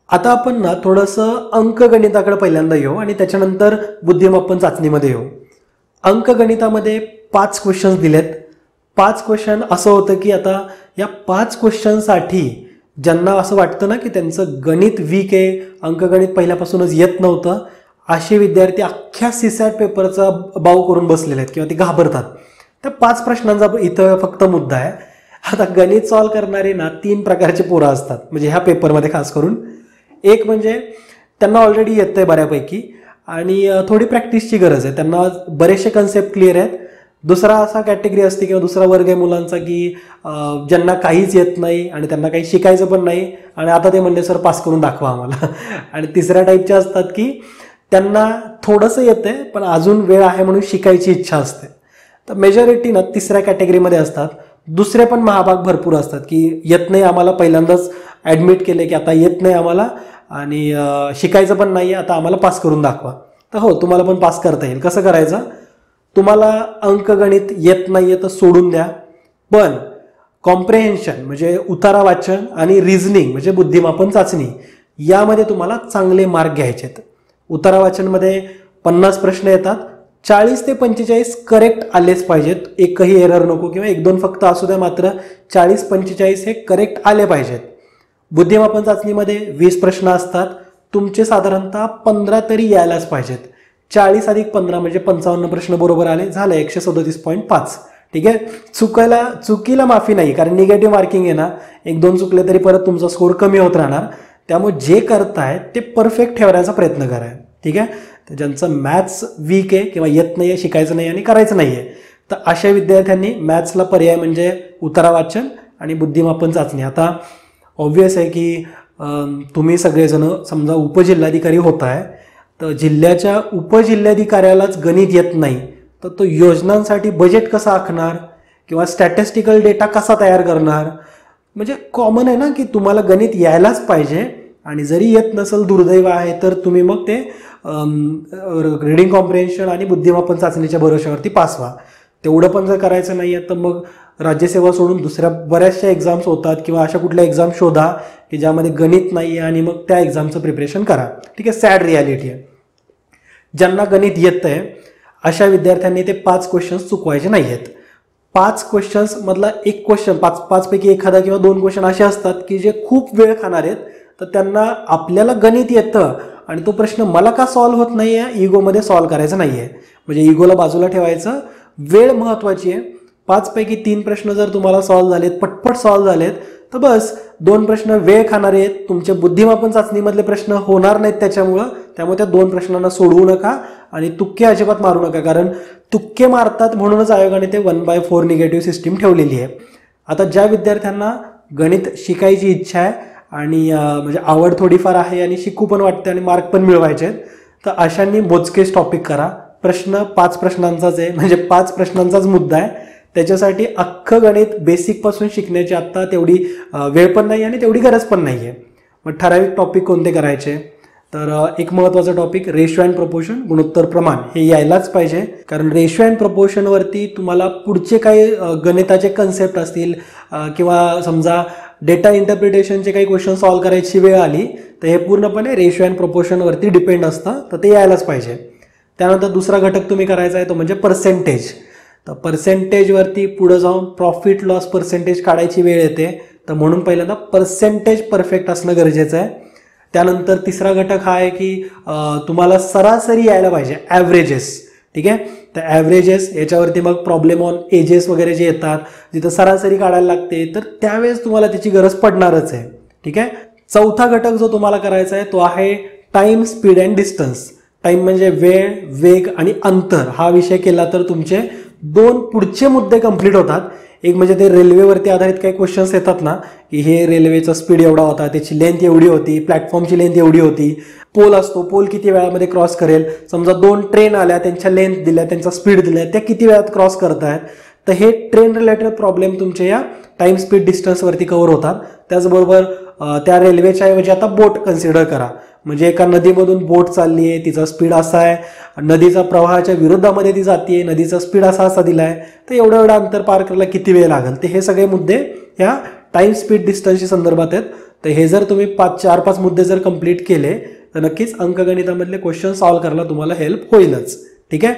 आता आपण ना थोडंसं अंकगणिताकडे पहिल्यांदा येऊ आणि त्याच्यानंतर बुद्धिमापन चाचणीमध्ये येऊ. अंकगणितामध्ये 5 क्वेश्चन्स दिलेत. 5 क्वेश्चन असं होतं की आता या 5 क्वेश्चनसाठी ज्यांना असं वाटतं ना की त्यांचं गणित वीक आहे, अंकगणित पहिल्यापासूनच येत नव्हतं, असे विद्यार्थी अख्ख्या सीसॅट पेपरचा बाऊ करून बसलेले आहेत किंवा ते घाबरतात. त्या 5 प्रश्नांचा इथं फक्त मुद्दा आहे. आता गणित सॉल्व करणारे ना 3 प्रकारचे पोरं असतात, म्हणजे ह्या पेपरमध्ये खास करून. एक म्हणजे त्यांना ऑलरेडी येतंय बऱ्यापैकी आणि थोडी प्रॅक्टिसची गरज आहे, त्यांना बरेचसे कन्सेप्ट क्लिअर आहेत. दुसरा असा कॅटेगरी असते किंवा दुसरा वर्ग आहे मुलांचा की ज्यांना काहीच येत नाही आणि त्यांना काही शिकायचं पण नाही आणि आता ते म्हणले सर पास करून दाखवा आम्हाला. आणि तिसऱ्या टाईपचे असतात की त्यांना थोडंसं येतंय पण अजून वेळ आहे म्हणून शिकायची इच्छा असते. तर मेजॉरिटी ना तिसऱ्या कॅटेगरीमध्ये असतात. दुसरे पण महाभाग भरपूर असतात की येत नाही आम्हाला, पहिल्यांदाच ॲडमिट केले की आता येत नाही आम्हाला आणि शिकायचं पण नाही, आता आम्हाला पास करून दाखवा. तर हो, तुम्हाला पण पास करता येईल. कसं करायचं, तुम्हाला अंकगणित येत नाही आहे तर सोडून द्या, पण कॉम्प्रेहेन्शन म्हणजे उतारा वाचन आणि रिझनिंग म्हणजे बुद्धिमापन चाचणी यामध्ये तुम्हाला चांगले मार्क घ्यायचे आहेत. उतारा वाचनमध्ये 50 प्रश्न येतात, 40 ते 45 करेक्ट आलेच पाहिजेत, एकही एरर नको किंवा 1-2 फक्त असू द्या, मात्र 40-45 हे करेक्ट आले पाहिजेत. बुद्धिमापन चाचणीमध्ये 20 प्रश्न असतात, तुमचे साधारणतः 15 तरी यायलाच पाहिजेत. 40 अधिक 15 म्हणजे 55 प्रश्न बरोबर आले, झालं 137.5. ठीक आहे, चुकीला माफी नाही, कारण निगेटिव्ह मार्किंग आहे ना, 1-2 चुकले तरी परत तुमचा स्कोर कमी होत राहणार. त्यामुळे जे करताय ते परफेक्ट ठेवण्याचा प्रयत्न करा. ठीक आहे, तर ज्यांचं मॅथ्स वीक आहे किंवा येत नाही आहे, शिकायचं नाही आणि करायचं नाही आहे, तर अशा विद्यार्थ्यांनी मॅथ्सला पर्याय म्हणजे उतारा वाचन आणि बुद्धिमापन चाचणी. आता ऑब्व्हियस आहे की तुम्ही सगळेजण समजा उपजिल्हाधिकारी होत आहे, तर जिल्ह्याच्या उपजिल्हाधिकाऱ्यालाच गणित येत नाही तर तो योजनांसाठी बजेट कसा आखणार किंवा स्टॅटिस्टिकल डेटा कसा तयार करणार. म्हणजे कॉमन आहे ना की तुम्हाला गणित यायलाच पाहिजे आणि जरी येत नसेल दुर्दैव आहे तर तुम्ही मग ते रिडिंग कॉम्प्रिहेन्शन आणि बुद्धिमापन चाचणीच्या भरोश्यावरती पास व्हा. तेवढं पण जर करायचं नाही आहे तर मग राज्यसेवा सोडून दुसऱ्या बऱ्याचशा एक्झाम्स होतात किंवा अशा कुठल्या एक्झाम शोधा की ज्यामध्ये गणित नाही आहे आणि मग त्या एक्झामचं प्रिपरेशन करा. ठीक आहे, सॅड रियालिटी आहे. ज्यांना गणित येतं आहे अशा विद्यार्थ्यांनी ते 5 क्वेश्चन्स चुकवायचे नाही आहेत. 5 क्वेश्चन्स मधला एक क्वेश्चन, 5 पैकी एखादा किंवा 2 क्वेश्चन असे असतात की जे खूप वेळ खाणार आहेत, तर त्यांना आपल्याला गणित येतं आणि तो प्रश्न मला का सॉल्व्ह होत नाही आहे इगोमध्ये सॉल्व्ह करायचा नाही आहे. म्हणजे इगोला बाजूला ठेवायचं, वेळ महत्त्वाची आहे. 5 पैकी 3 प्रश्न जर तुम्हाला सॉल्व्ह झालेत, पटपट सॉल्व्ह झालेत, तर बस 2 प्रश्न वेळ खाणारे आहेत, तुमचे बुद्धिमापन चाचणीमधले प्रश्न होणार नाहीत त्यामुळे त्या 2 प्रश्नांना सोडवू नका आणि तुक्के अजिबात मारू नका, कारण तुक्के मारतात म्हणूनच आयोगाने ते 1/4 निगेटिव्ह सिस्टीम ठेवलेली आहे. आता ज्या विद्यार्थ्यांना गणित शिकायची इच्छा आहे आणि म्हणजे आवड थोडीफार आहे आणि शिकू पण वाटते आणि मार्क पण मिळवायचे आहेत, तर अशांनी मोजकेच टॉपिक करा. प्रश्न 5 प्रश्नांचाच आहे, म्हणजे 5 प्रश्नांचाच मुद्दा आहे. त्याच्यासाठी अख्खं गणित बेसिकपासून शिकण्याची आत्ता तेवढी वेळ पण नाही आणि तेवढी गरज पण नाही आहे. मग ठराविक टॉपिक कोणते करायचे, तर एक महत्त्वाचा टॉपिक रेशो अँड प्रपोर्शन, गुणोत्तर प्रमाण, हे यायलाच पाहिजे. कारण रेशो अँड प्रपोर्शनवरती तुम्हाला पुढचे काही गणिताचे कन्सेप्ट असतील किंवा समजा डेटा इंटरप्रिटेशनचे काही क्वेश्चन सॉल्व्ह करायची वेळ आली तर हे पूर्णपणे रेशो अँड प्रपोर्शनवरती डिपेंड असतं, तर ते यायलाच पाहिजे. त्यानंतर दुसरा घटक तुम्ही करायचा आहे तो म्हणजे पर्सेंटेज. तर पर्सेंटेजवरती पुढे जाऊन प्रॉफिट लॉस पर्सेंटेज काढायची वेळ येते, तर म्हणून पहिल्यांदा पर्सेंटेज परफेक्ट असणं गरजेचं आहे. त्यानंतर तिसरा घटक हा आहे की तुम्हाला सरासरी यायला पाहिजे, ॲव्हरेजेस. ठीक आहे, तर ॲव्हरेजेस याच्यावरती मग प्रॉब्लेम ऑन एजेस वगैरे जे येतात जिथं सरासरी काढायला लागते, तर त्यावेळेस तुम्हाला त्याची गरज पडणारच आहे. ठीक आहे, चौथा घटक जो तुम्हाला करायचा आहे तो आहे time, speed and distance. Time म्हणजे वेळ, वेग आणि अंतर. हा विषय केला तर तुमचे 2 पुढचे मुद्दे कंप्लीट होतात. एक म्हणजे ते रेल्वेवरती आधारित काही क्वेश्चन्स येतात ना की हे रेल्वेचा स्पीड एवढा होता, त्याची लेंथ एवढी होती, प्लॅटफॉर्मची लेंथ एवढी होती, पोल असतो, पोल किती वेळामध्ये क्रॉस करेल, समजा 2 ट्रेन आल्या, त्यांच्या लेंथ दिल्या, त्यांचा स्पीड दिल्या, त्या किती वेळात क्रॉस करतायत, तर हे ट्रेन रिलेटेड प्रॉब्लेम तुमच्या या टाईम, स्पीड, डिस्टन्सवरती कव्हर होतात. त्याचबरोबर त्या रेल्वेच्या ऐवजी आता बोट कन्सिडर करा. म्हणजे एका नदीमधून बोट चालली आहे, तिचा स्पीड असा आहे, नदीचा प्रवाहाच्या विरोधामध्ये ती जाते, नदीचा स्पीड असा दिला आहे, तर एवढं अंतर पार करायला किती वेळ लागेल, ते हे सगळे मुद्दे ह्या टाईम, स्पीड, डिस्टन्सच्या संदर्भात आहेत. तर हे जर तुम्ही 4-5 मुद्दे जर कंप्लीट केले तर नक्कीच अंकगणितामधले क्वेश्चन सॉल्व्ह करायला तुम्हाला हेल्प होईलच. ठीक आहे,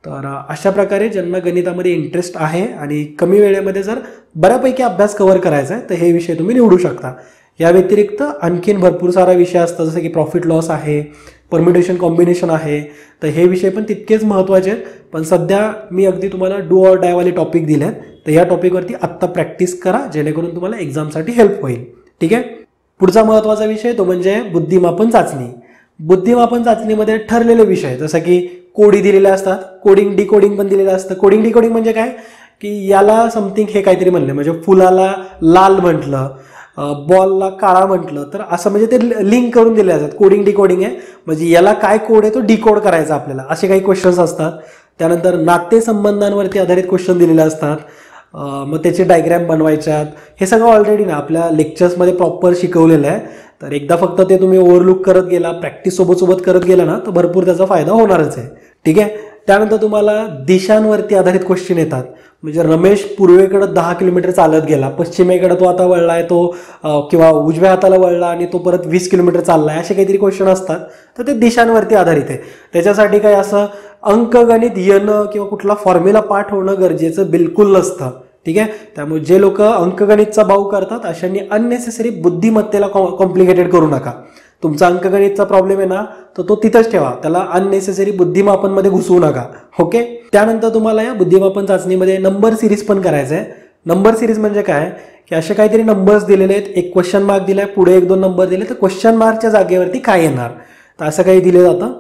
तर अशा प्रकारे ज्यांना गणितामध्ये इंटरेस्ट आहे आणि कमी वेळेमध्ये जर बऱ्यापैकी अभ्यास कव्हर करायचा आहे तर हे विषय तुम्ही निवडू शकता. या व्यतिरिक्त आणखीन भरपूर सारा विषय असतात, जसं की प्रॉफिट लॉस आहे, परम्युटेशन कॉम्बिनेशन आहे, तर हे विषय पण तितकेच महत्त्वाचे आहेत. पण सध्या मी अगदी तुम्हाला डू ऑर डायवाले टॉपिक दिले आहेत, तर या टॉपिकवरती आत्ता प्रॅक्टिस करा जेणेकरून तुम्हाला एक्झामसाठी हेल्प होईल. ठीक आहे. पुढचा महत्त्वाचा विषय तो म्हणजे बुद्धिमापन चाचणी. बुद्धिमापन चाचणीमध्ये ठरलेले विषय जसं की कोडी दिलेले असतात, कोडिंग डिकोडिंग पण दिलेलं असतं. कोडिंग डिकोडिंग म्हणजे काय की याला समथिंग हे काहीतरी म्हणलं, म्हणजे फुलाला लाल म्हटलं, बॉलला काळा म्हटलं, तर असं म्हणजे ते लिंक करून दिले असतात. कोडिंग डिकोडिंग आहे म्हणजे याला काय कोड आहे तो डिकोड करायचा आपल्याला, असे काही क्वेश्चन्स असतात. त्यानंतर नातेसंबंधांवरती आधारित क्वेश्चन दिलेले असतात, मग त्याचे डायग्रॅम बनवायच्यात. हे सगळं ऑलरेडी ना आपल्या लेक्चर्समध्ये प्रॉपर शिकवलेलं आहे. तर एकदा फक्त ते तुम्ही ओव्हरलुक करत गेला, प्रॅक्टिस सोबत करत गेला ना तर भरपूर त्याचा फायदा होणारच आहे. ठीक आहे. त्यानंतर तुम्हाला दिशांवरती आधारित क्वेश्चन येतात. म्हणजे रमेश पूर्वेकडे 10 किलोमीटर चालत गेला, पश्चिमेकडे तो आता वळलाय, तो किंवा उजव्या हाताला वळला आणि तो परत 20 किलोमीटर चाललाय, असे काहीतरी क्वेश्चन असतात. तर ते दिशांवरती आधारित आहे. त्याच्यासाठी काय असं अंकगणित येणं किंवा कुठला फॉर्म्युला पाठ होणं गरजेचं बिलकुल नसतं. ठीक आहे. त्यामुळे जे लोक अंकगणितचा बाऊ करतात अशांनी अननेसेसरी बुद्धिमत्तेला कॉम्प्लिकेटेड करू नका. तुमचा अंकगणितचा प्रॉब्लेम आहे ना तर तो तिथंच ठेवा, त्याला अननेसेसरी बुद्धिमापनमध्ये घुसवू नका. ओके. त्यानंतर तुम्हाला या बुद्धिमापन चाचणीमध्ये नंबर सिरीज पण करायचं आहे. नंबर सिरीज म्हणजे काय की असे काहीतरी नंबर्स दिलेले आहेत, एक क्वेश्चन मार्क दिलाय, पुढे 1-2 नंबर दिले, तर क्वेश्चन मार्कच्या जागेवरती काय येणार तर असं काही दिलं जातं.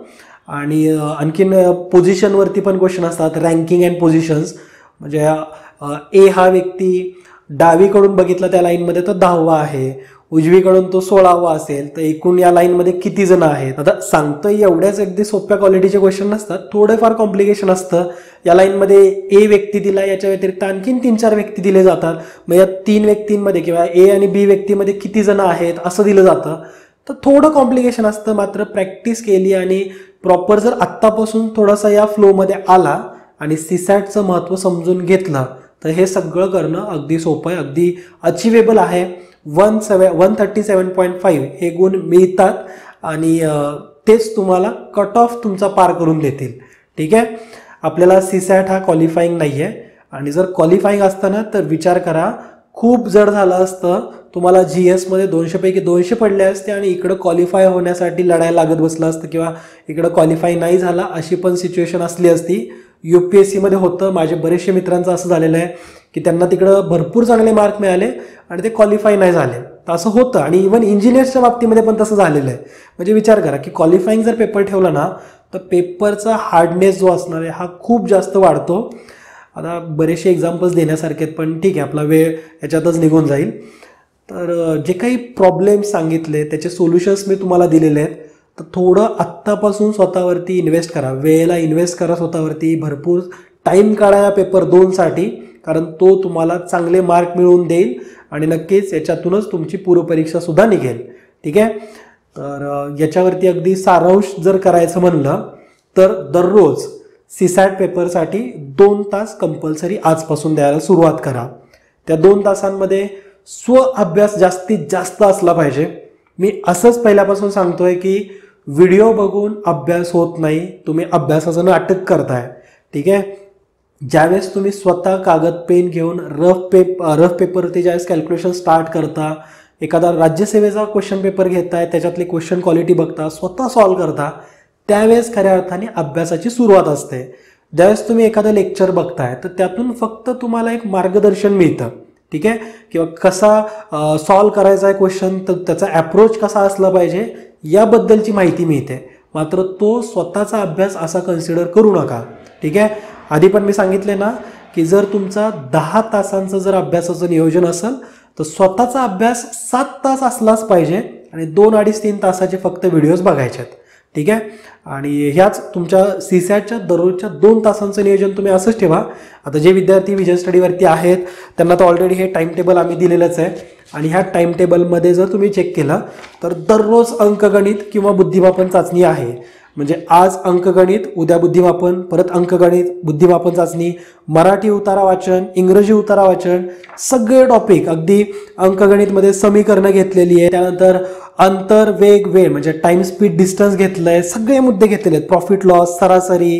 आणि आणखीन पोझिशनवरती पण क्वेश्चन असतात, रँकिंग अँड पोझिशन्स. म्हणजे ए हा व्यक्ती डावीकडून बघितला त्या लाईनमध्ये तो 10वा आहे, उजवीकडून तो 16वा असेल, तर एकूण या लाईनमध्ये किती जण आहेत. आता सांगतोय एवढ्याच अगदी सोप्या क्वालिटीचे क्वेश्चन नसतात, थोडेफार कॉम्प्लिकेशन असतं. या लाईनमध्ये ए व्यक्ती दिला, याच्या व्यतिरिक्त आणखीन 3-4 व्यक्ती दिले जातात. मग या 3 व्यक्तींमध्ये किंवा ए आणि बी व्यक्तीमध्ये किती जण आहेत असं दिलं जातं. तर थोडं कॉम्प्लिकेशन असतं, मात्र प्रॅक्टिस केली आणि प्रॉपर जर आत्तापासून थोडासा या फ्लोमध्ये आला आणि सीसॅटचं महत्त्व समजून घेतलं तर हे सगळं करणं अगदी सोपं आहे, अगदी अचिवेबल आहे. 137.5 हे गुण मिळतात आणि तेच तुम्हाला कट ऑफ तुमचा पार करून देतील. ठीक आहे. आपल्याला सीसॅट हा क्वालिफाईंग नाही आहे आणि जर क्वालिफाईंग असताना तर विचार करा खूप जड झालं असतं, तुम्हाला GS मध्ये 200 पैकी 200 पडले असते आणि इकडं क्वालिफाय होण्यासाठी लढायला लागत बसलं असतं, किंवा इकडं क्वालिफाय नाही झाला अशी पण सिच्युएशन असली असती. UPSC मध्ये होतं, माझे बरेचसे मित्रांचं असं झालेलं आहे की त्यांना तिकडं भरपूर चांगले मार्क मिळाले आणि ते क्वालिफाय नाही झाले. तर असं होतं आणि इव्हन इंजिनियर्सच्या बाबतीमध्ये पण तसं झालेलं आहे. म्हणजे विचार करा की क्वालिफाईंग जर पेपर ठेवला ना तर पेपरचा हार्डनेस जो असणार आहे हा खूप जास्त वाढतो. आता बरेचसे एक्झाम्पल्स देण्यासारखे आहेत पण ठीक आहे, आपला वेळ याच्यातच निघून जाईल. तर जे काही प्रॉब्लेम्स सांगितले त्याचे सोल्युशन्स मी तुम्हाला दिलेले आहेत. तर थोडं आत्तापासून स्वतःवरती इन्व्हेस्ट करा, वेळेला इन्व्हेस्ट करा स्वतःवरती, भरपूर टाईम काढा या पेपर 2साठी, कारण तो तुम्हाला चांगले मार्क मिळवून देईल आणि नक्कीच याच्यातूनच तुमची पूर्वपरीक्षासुद्धा निघेल. ठीक आहे. तर याच्यावरती अगदी सारांश जर करायचं म्हणलं तर दररोज सीसॅट पेपरसाठी 2 तास कंपल्सरी आजपासून द्यायला सुरुवात करा. त्या 2 तासांमध्ये स्व अभ्यास जास्तीत जास्त असला पाहिजे. मी असंच पहिल्यापासून सांगतोय की व्हिडिओ बघून अभ्यास होत नाही, तुम्ही अभ्यासाचं नाटक करताय. ठीक आहे. ज्यावेळेस तुम्ही स्वतः कागद पेन घेऊन रफ पेपरवरती ज्यावेळेस कॅल्क्युलेशन स्टार्ट करता, एखादा राज्यसेवेचा क्वेश्चन पेपर घेताय, त्याच्यातली क्वेश्चन क्वालिटी बघता, स्वतः सॉल्व्ह करता, त्यावेळेस खऱ्या अर्थाने अभ्यासाची सुरुवात असते. ज्यावेळेस तुम्ही एखादं लेक्चर बघताय तर त्यातून फक्त तुम्हाला एक मार्गदर्शन मिळतं. ठीक आहे. किंवा कसा सॉल्व्ह करायचा आहे क्वेश्चन, तर त्याचा ॲप्रोच कसा असला पाहिजे याबद्दलची माहिती मिळते. मात्र तो स्वतःचा अभ्यास असा कन्सिडर करू नका. ठीक आहे. आधी पण मी सांगितले ना की जर तुमचा 10 तासांचं जर अभ्यासाचं नियोजन असेल तर स्वतःचा अभ्यास 7 तास असलाच पाहिजे आणि 2-2.5-3 तासाचे फक्त व्हिडिओज बघायचे आहेत. ठीक आहे. आणि ह्याच तुमच्या सीसॅटच्या दररोजच्या 2 तासांचं नियोजन तुम्ही असंच ठेवा. आता जे विद्यार्थी विजन स्टडीवरती आहेत त्यांना तर ऑलरेडी हे टाईम टेबल आम्ही दिलेलंच आहे आणि ह्या टाईम टेबलमध्ये जर तुम्ही चेक केलं तर दररोज अंकगणित किंवा बुद्धिमापन चाचणी आहे. म्हणजे आज अंकगणित, उद्या बुद्धिमापन, परत अंकगणित, बुद्धिमापन चाचणी, मराठी उतारा वाचन, इंग्रजी उतारा वाचन, सगळे टॉपिक अगदी अंकगणितमध्ये समीकरणं घेतलेली आहे. त्यानंतर अंतर, वेग, वेळ म्हणजे टाइम, स्पीड, डिस्टन्स घेतलंय, सगळे मुद्दे घेतलेले आहेत. प्रॉफिट लॉस, सरासरी,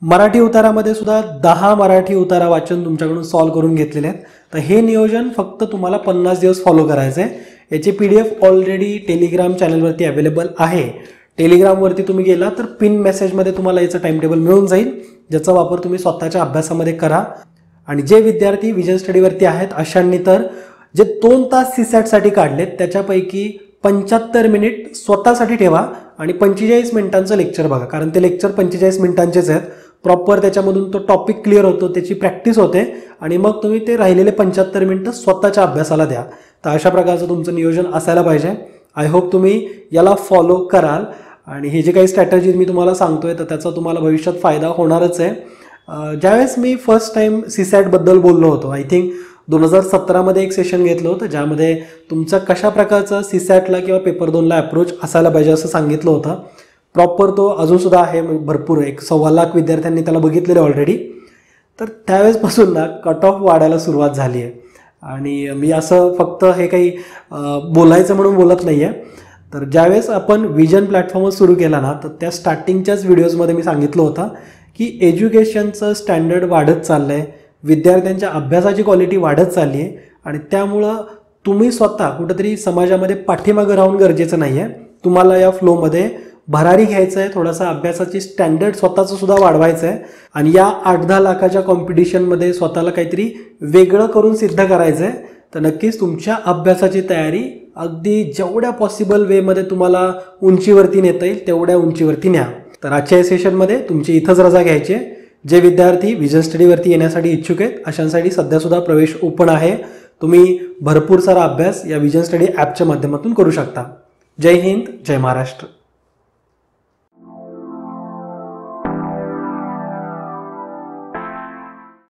मराठी उतारामध्ये सुद्धा 10 मराठी उतारा वाचन तुमच्याकडून सॉल्व्ह करून घेतलेले आहेत. तर हे नियोजन फक्त तुम्हाला 50 दिवस फॉलो करायचं आहे. याची PDF ऑलरेडी टेलिग्राम चॅनलवरती अवेलेबल आहे. टेलिग्रामवरती तुम्ही गेला तर पिन मेसेजमध्ये तुम्हाला याचं टाइम टेबल मिळून जाईल, ज्याचा वापर तुम्ही स्वतःच्या अभ्यासामध्ये करा. आणि जे विद्यार्थी विजन स्टडीवरती आहेत अशांनी तर जे 2 तास CSATसाठी काढलेत त्याच्यापैकी 75 मिनिट स्वतःसाठी ठेवा आणि 45 मिनिटांचं लेक्चर बघा, कारण ते लेक्चर 45 मिनिटांचेच आहेत. प्रॉपर त्याच्यामधून तो टॉपिक क्लिअर होतो, त्याची प्रॅक्टिस होते आणि मग तुम्ही ते राहिलेले 75 मिनिटं स्वतःच्या अभ्यासाला द्या. तर अशा प्रकारचं तुमचं नियोजन असायला पाहिजे. आय होप तुम्ही याला फॉलो कराल आणि हे जे काही स्ट्रॅटेजी मी तुम्हाला सांगतोय तर त्याचा तुम्हाला भविष्यात फायदा होणारच आहे. ज्यावेळेस मी फर्स्ट टाइम CSATबद्दल बोललो होतो, आय थिंक 2017मध्ये एक सेशन घेतलं होतं ज्यामध्ये तुमचा कशा प्रकारचा CSATला किंवा पेपर 2ला अप्रोच असायला पाहिजे असं सांगितलं होतं. प्रॉपर तो अजूनसुद्धा आहे, भरपूर 1.25 लाख विद्यार्थ्यांनी त्याला बघितलेलं ऑलरेडी. तर त्यावेळेसपासून ना कट ऑफ वाढायला सुरुवात झाली आहे. आणि मी असं फक्त हे काही बोलायचं म्हणून बोलत नाही आहे. तर ज्यावेळेस आपण विजन प्लॅटफॉर्मवर सुरू केला ना, तर त्या स्टार्टिंगच्याच व्हिडिओजमध्ये मी सांगितलं होतं की एज्युकेशनचं स्टँडर्ड वाढत चाललं आहे, विद्यार्थ्यांच्या अभ्यासाची क्वालिटी वाढत चालली आहे आणि त्यामुळं तुम्ही स्वतः कुठंतरी समाजामध्ये पाठीमागं राहून गरजेचं नाही आहे. तुम्हाला या फ्लोमध्ये भरारी घ्यायचं आहे, थोडासा अभ्यासाची स्टँडर्ड स्वतःचं सुद्धा वाढवायचं आहे आणि या 8-10 लाखाच्या कॉम्पिटिशनमध्ये स्वतःला काहीतरी वेगळं करून सिद्ध करायचं आहे. तर नक्कीच तुमच्या अभ्यासाची तयारी अगदी जेवढ्या पॉसिबल वेमध्ये तुम्हाला उंचीवरती नेता येईल तेवढ्या उंचीवरती न्या. तर आजच्या या सेशनमध्ये तुमची इथंच रजा घ्यायची आहे. जे विद्यार्थी विजन स्टडीवरती येण्यासाठी इच्छुक आहेत अशांसाठी सध्यासुद्धा प्रवेश ओपन आहे. तुम्ही भरपूर सारा अभ्यास या विजन स्टडी ॲपच्या माध्यमातून करू शकता. जय हिंद, जय महाराष्ट्र.